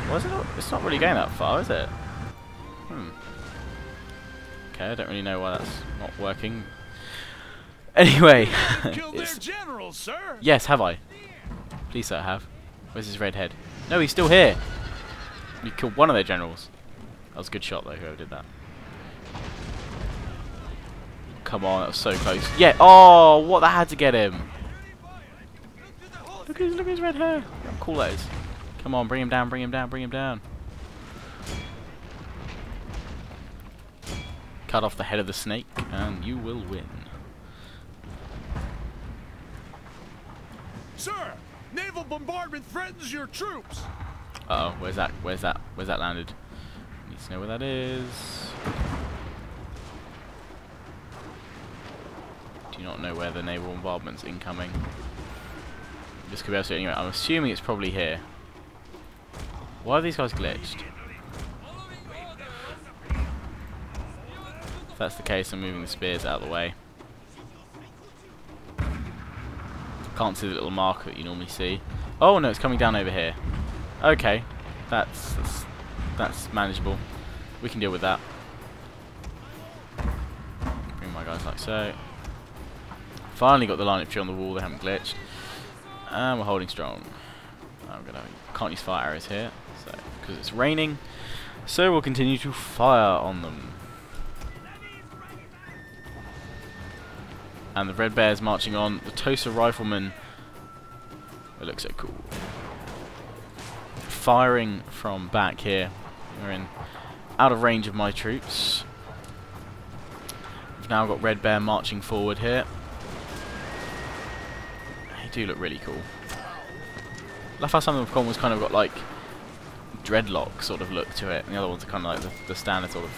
Speaker 1: Why is it not? It's not really going that far, is it? Okay, I don't really know why that's not working. Anyway.
Speaker 2: Killed their general, sir.
Speaker 1: Yes, have I? Please, sir, I have. Where's his red head? No, he's still here. You killed one of their generals. That was a good shot, though, whoever did that. Come on, that was so close. Yeah, oh, what, that had to get him. Look at his red hair. How cool that is. Come on, bring him down, bring him down, bring him down. Cut off the head of the snake, and you will win.
Speaker 2: Sir, naval bombardment threatens your troops.
Speaker 1: Uh oh, where's that landed? Need to know where that is. Do you not know where the naval bombardment's incoming? This could be able to anyway. I'm assuming it's probably here. Why are these guys glitched? If that's the case, I'm moving the spears out of the way. Can't see the little marker that you normally see. Oh no, it's coming down over here. Okay, that's manageable. We can deal with that. Bring my guys like so. Finally got the line up on the wall, they haven't glitched. And we're holding strong. Can't use fire arrows here, so because it's raining. So we'll continue to fire on them. And the Red Bear's marching on. The Tosa Riflemen. It looks so cool. Firing from back here. We're out of range of my troops. We've now got Red Bear marching forward here. They do look really cool. I love how some of them have kind of got like dreadlock sort of look to it, and the other ones are kind of like the standard sort of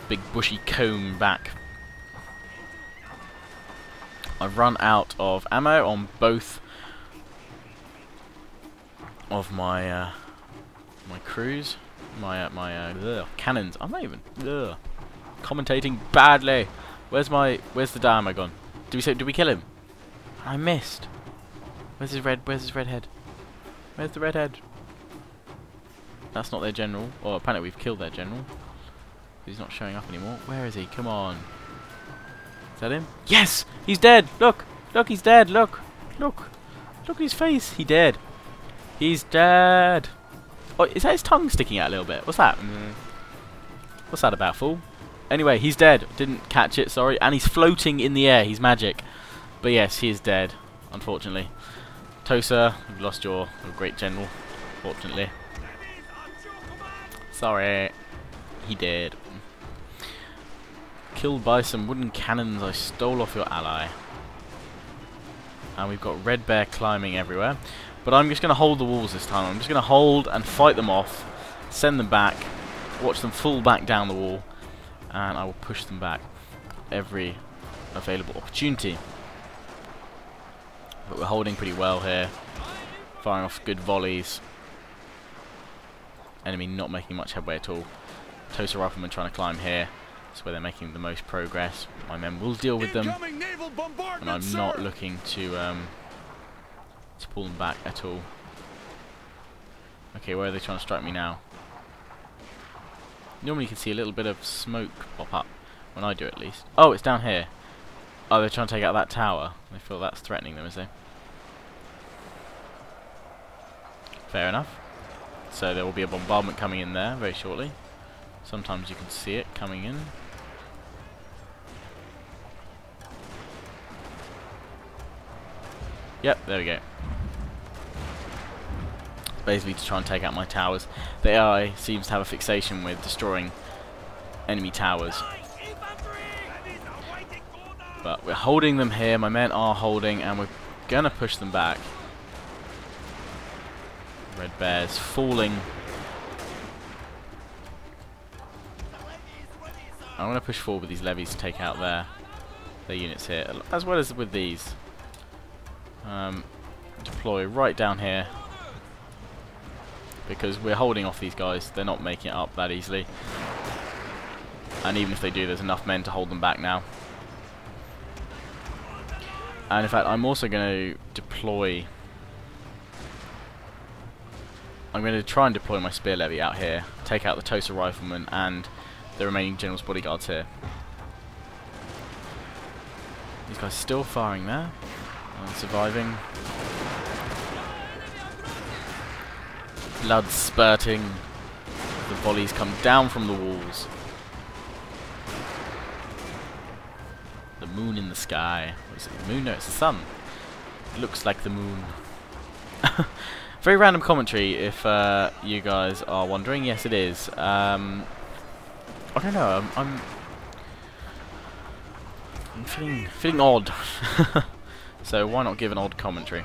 Speaker 1: big bushy comb back. I've run out of ammo on both of my my crews, my cannons. I'm not even commentating badly. Where's the ammo gone? Did we kill him? I missed. Where's his red head? Where's the red head? That's not their general. Well, apparently we've killed their general. He's not showing up anymore. Where is he? Come on. Is that him? Yes! He's dead! Look! Look, he's dead! Look! Look! Look at his face! He's dead! He's dead! Oh, is that his tongue sticking out a little bit? What's that? What's that about, fool? Anyway, he's dead. Didn't catch it, sorry. And he's floating in the air. He's magic. But yes, he is dead, unfortunately. Tosa, you've lost your great general, fortunately. Sorry. He did. Killed by some wooden cannons I stole off your ally. And we've got Red Bear climbing everywhere. But I'm just going to hold the walls this time. I'm just going to hold and fight them off. Send them back. Watch them fall back down the wall. And I will push them back every available opportunity. But we're holding pretty well here. Firing off good volleys. Enemy not making much headway at all. Tosa Riflemen trying to climb here. That's where they're making the most progress. My men will deal with them. And I'm not looking to pull them back at all. Okay, where are they trying to strike me now? Normally you can see a little bit of smoke pop up. When I do at least. Oh, it's down here. Oh, they're trying to take out that tower. They feel that's threatening them, is they? Fair enough. So there will be a bombardment coming in there very shortly. Sometimes you can see it coming in. Yep, there we go. Basically to try and take out my towers. The AI seems to have a fixation with destroying enemy towers. But we're holding them here, my men are holding, and we're gonna push them back. Red Bear's falling. I'm gonna push forward with these levies to take out their units here, as well as with these. Deploy right down here. Because we're holding off these guys, they're not making it up that easily. And even if they do, there's enough men to hold them back now. And in fact, I'm also going to deploy... I'm going to try and deploy my spear levy out here, take out the Tosa Riflemen and the remaining General's bodyguards here. These guys still firing there, and surviving. Blood spurting. The volleys come down from the walls. The moon in the sky. What is it, the moon? No, it's the sun. It looks like the moon. Very random commentary, if you guys are wondering. Yes, it is. I don't know. I'm feeling odd. So why not give an odd commentary?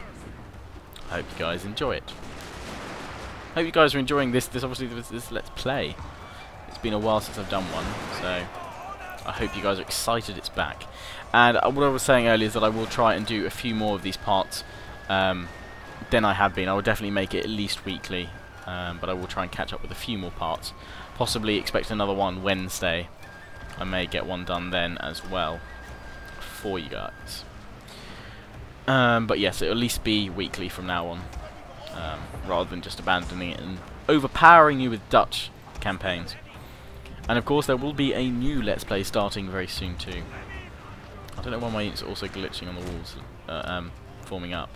Speaker 1: I hope you guys enjoy it. I hope you guys are enjoying this. Obviously this Let's Play. It's been a while since I've done one, so I hope you guys are excited it's back. And what I was saying earlier is that I will try and do a few more of these parts than I have been. I will definitely make it at least weekly, but I will try and catch up with a few more parts. Possibly expect another one Wednesday. I may get one done then as well for you guys. But yes, it'll at least be weekly from now on, rather than just abandoning it and overpowering you with Dutch campaigns. And of course there will be a new Let's Play starting very soon too. I don't know why my units are also glitching on the walls, forming up.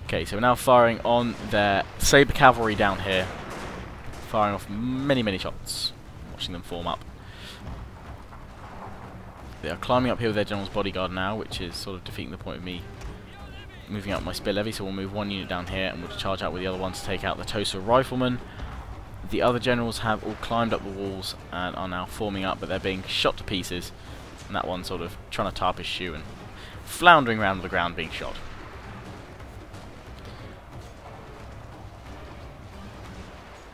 Speaker 1: Okay, so we're now firing on their Saber Cavalry down here. Firing off many shots. Watching them form up. They are climbing up here with their General's Bodyguard now, which is sort of defeating the point of me moving up my spear levy, so we'll move one unit down here and we'll charge out with the other one to take out the Tosa Riflemen. The other generals have all climbed up the walls and are now forming up, but they're being shot to pieces. And that one sort of trying to tie up his shoe and floundering around on the ground being shot.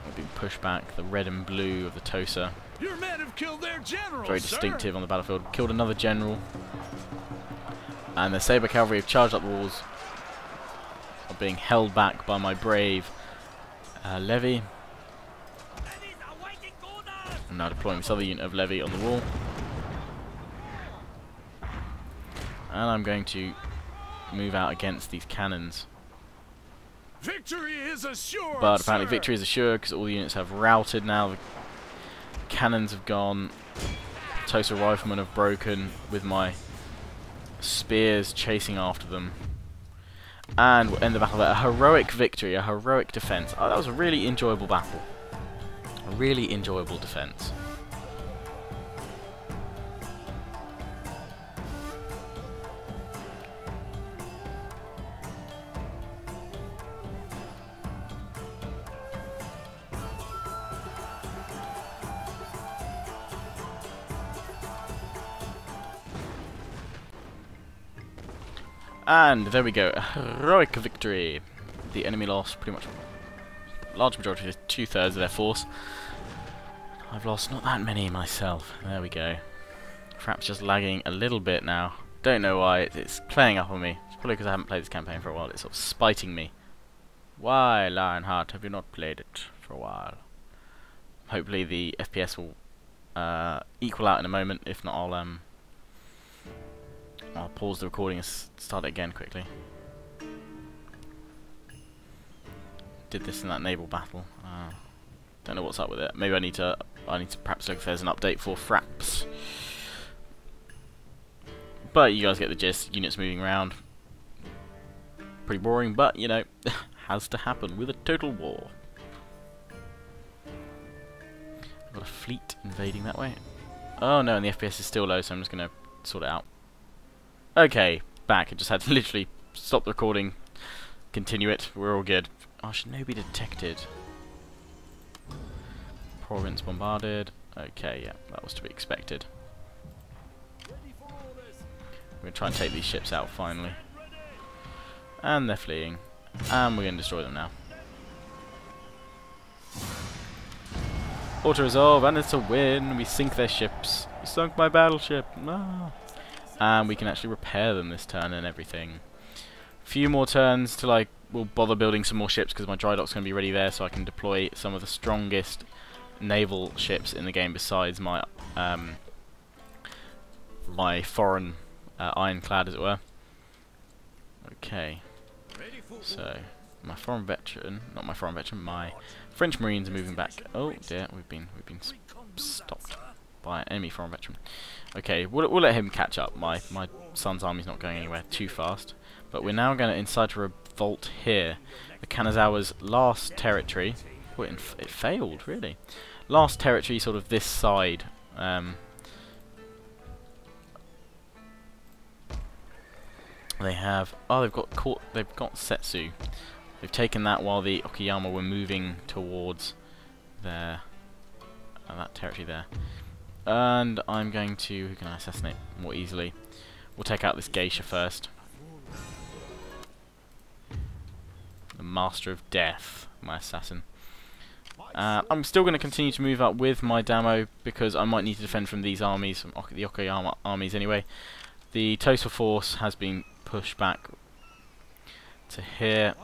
Speaker 1: We're being pushed back, the red and blue of the Tosa.
Speaker 2: Your men have killed their general,
Speaker 1: Very distinctive on the battlefield. Killed another general. And the Saber Cavalry have charged up the walls. Are being held back by my brave levy. I'm now deploying this other unit of levy on the wall. And I'm going to move out against these cannons.
Speaker 2: Victory is assured,
Speaker 1: But apparently
Speaker 2: sir.
Speaker 1: victory is assured because all the units have routed now. The cannons have gone. Tosa Riflemen have broken with my spears chasing after them. And we'll end the battle there. A heroic victory, a heroic defense. Oh, that was a really enjoyable battle. A really enjoyable defense. And there we go, a heroic victory. The enemy lost pretty much a large majority, 2/3 of their force. I've lost not that many myself. There we go. Perhaps just lagging a little bit now. Don't know why, it's playing up on me. It's probably because I haven't played this campaign for a while. It's sort of spiting me. Why, Lionheart, have you not played it for a while? Hopefully the FPS will equal out in a moment. If not, I'll pause the recording and start it again quickly. Did this in that naval battle. Don't know what's up with it. Maybe I need to perhaps look if there's an update for Fraps. But you guys get the gist. Units moving around. Pretty boring, but you know, has to happen with a total war. I've got a fleet invading that way. Oh no, and the FPS is still low, so I'm just gonna sort it out. Okay, back. I just had to literally stop the recording, continue it. We're all good. Oh, should no be detected. Province bombarded. Okay, yeah, that was to be expected. We're going to try and take these ships out finally. And they're fleeing. And we're going to destroy them now. Auto-resolve, and it's a win. We sink their ships. You sunk my battleship. No. And we can actually repair them this turn and everything. Few more turns till I will bother building some more ships because my dry dock's going to be ready there, so I can deploy some of the strongest naval ships in the game besides my my foreign ironclad, as it were. Okay, so my foreign veteran, not my foreign veteran, my French Marines are moving back. Oh dear, we've been stopped by an enemy foreign veteran. Okay, we'll let him catch up. My son's army's not going anywhere too fast. But we're now going to incite a revolt here. The Kanazawa's last territory. Oh, it failed, really. Last territory, sort of this side. They have. Oh, they've got caught. They've got Setsu. They've taken that while the Okayama were moving towards their that territory there. And I'm going to. Who can I assassinate more easily? We'll take out this geisha first. The Master of Death, my assassin. I'm still going to continue to move up with my Damo because I might need to defend from these armies, from the Okayama armies anyway. The Tosa force has been pushed back to here,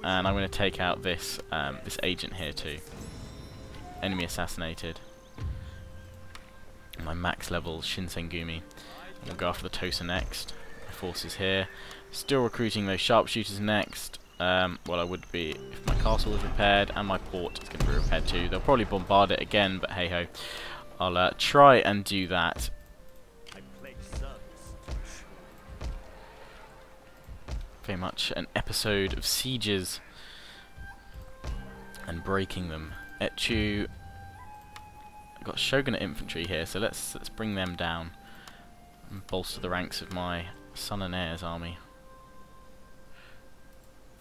Speaker 1: and I'm going to take out this this agent here too. Enemy assassinated. My max level Shinsengumi. We'll go after the Tosa next. My forces here. Still recruiting those sharpshooters next. Well, I would be if my castle was repaired, and my port is going to be repaired too. They'll probably bombard it again, but hey ho. I'll try and do that. Very much an episode of sieges and breaking them. Etchu, I've got Shogun infantry here, so let's bring them down and bolster the ranks of my son and heirs army.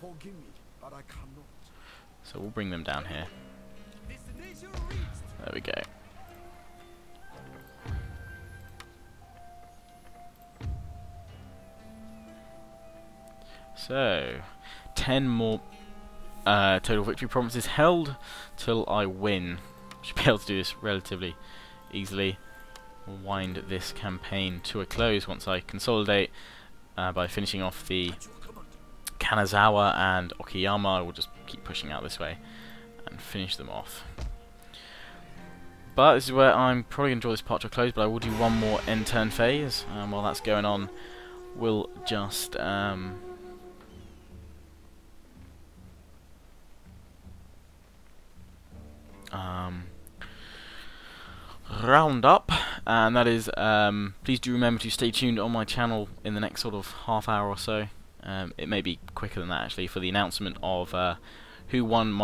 Speaker 2: Forgive me, but I cannot.
Speaker 1: So we'll bring them down here. There we go. So, 10 more total victory promises held till I win. Should be able to do this relatively easily. We'll wind this campaign to a close once I consolidate by finishing off the Kanazawa and Okayama. We'll just keep pushing out this way and finish them off. But this is where I'm probably going to draw this part to a close, but I will do one more end turn phase. While that's going on, we'll just round up, and that is please do remember to stay tuned on my channel in the next sort of half hour or so. It may be quicker than that actually, for the announcement of who won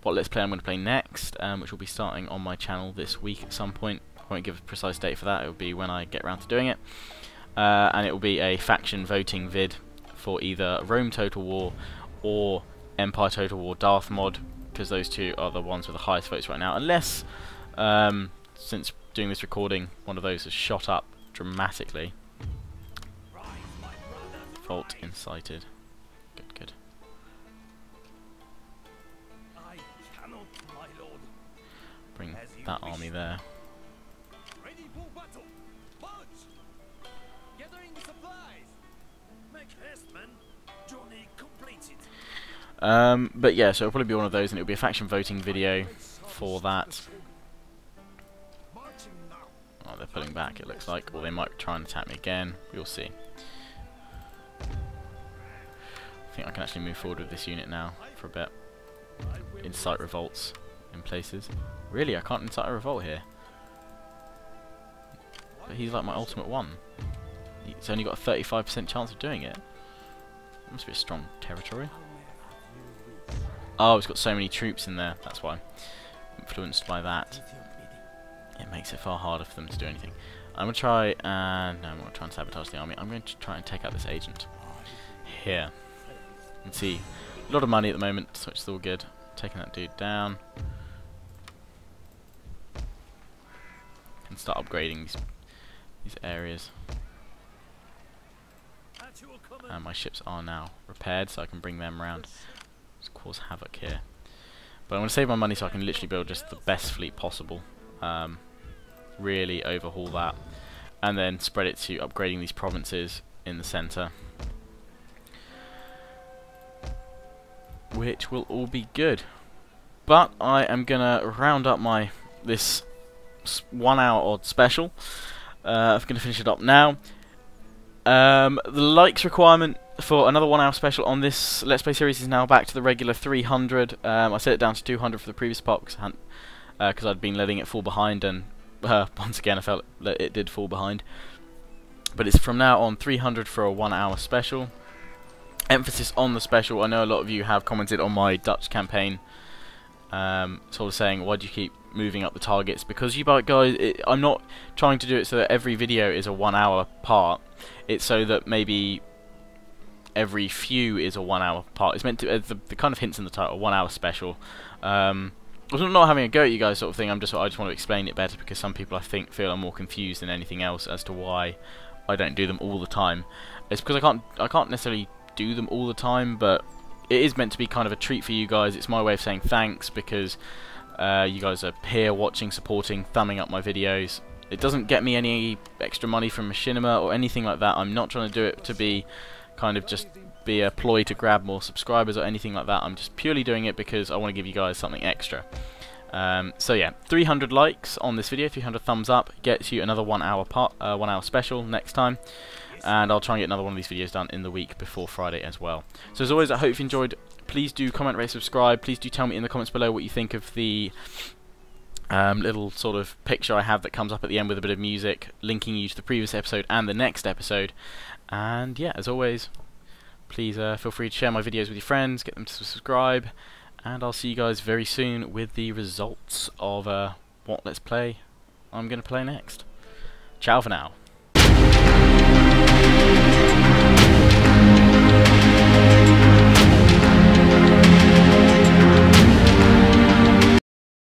Speaker 1: what Let's Play I'm going to play next, which will be starting on my channel this week at some point. I won't give a precise date for that, it will be when I get around to doing it. And it will be a faction voting vid for either Rome Total War or Empire Total War Darth Mod, because those two are the ones with the highest votes right now, unless since doing this recording one of those has shot up dramatically. Fault incited. Good, good. Bring that army there.
Speaker 2: Ready for battle. March. Gathering supplies. Make haste, man. Journey completed.
Speaker 1: But yeah, so it'll probably be one of those, and it'll be a faction voting video for that. Oh, they're pulling back, it looks like, or they might try and attack me again. We'll see. I think I can actually move forward with this unit now for a bit. Incite revolts in places. Really, I can't incite a revolt here. But he's like my ultimate one. He's only got a 35% chance of doing it. That must be a strong territory. Oh, it's got so many troops in there, that's why. Influenced by that. It makes it far harder for them to do anything. I'm going to try and... no, I'm going to try and sabotage the army. I'm going to try and take out this agent. Here. You can see a lot of money at the moment, so it's all good. Taking that dude down. And start upgrading these areas. And my ships are now repaired, so I can bring them around. Just cause havoc here. But I'm going to save my money so I can literally build just the best fleet possible. Really overhaul that. And then spread it to upgrading these provinces in the centre. Which will all be good. But I am going to round up this 1 hour odd special. I'm going to finish it up now. The likes requirement for another 1 hour special on this Let's Play series is now back to the regular 300. I set it down to 200 for the previous part because I'd been letting it fall behind, and once again I felt that it did fall behind. But it's from now on 300 for a 1 hour special. Emphasis on the special. I know a lot of you have commented on my Dutch campaign, sort of saying, why do you keep moving up the targets? Because you guys, I'm not trying to do it so that every video is a 1 hour part. It's so that maybe every few is a 1 hour part. It's meant to, the kind of hints in the title, 1 hour special. I'm not having a go at you guys, sort of thing. I just want to explain it better, because some people I think feel I'm more confused than anything else as to why I don't do them all the time. It's because I can't necessarily do them all the time, but it is meant to be kind of a treat for you guys. It's my way of saying thanks, because you guys are here watching, supporting, thumbing up my videos. It doesn't get me any extra money from Machinima or anything like that. I'm not trying to do it to be kind of just be a ploy to grab more subscribers or anything like that. I'm just purely doing it because I want to give you guys something extra. So yeah, 300 likes on this video, 300 thumbs up gets you another 1 hour 1 hour special next time. And I'll try and get another one of these videos done in the week before Friday as well. So as always, I hope you enjoyed. Please do comment, rate, subscribe. Please do tell me in the comments below what you think of the little sort of picture I have that comes up at the end with a bit of music linking you to the previous episode and the next episode. And yeah, as always, please feel free to share my videos with your friends, get them to subscribe, and I'll see you guys very soon with the results of what Let's Play I'm going to play next. Ciao for now.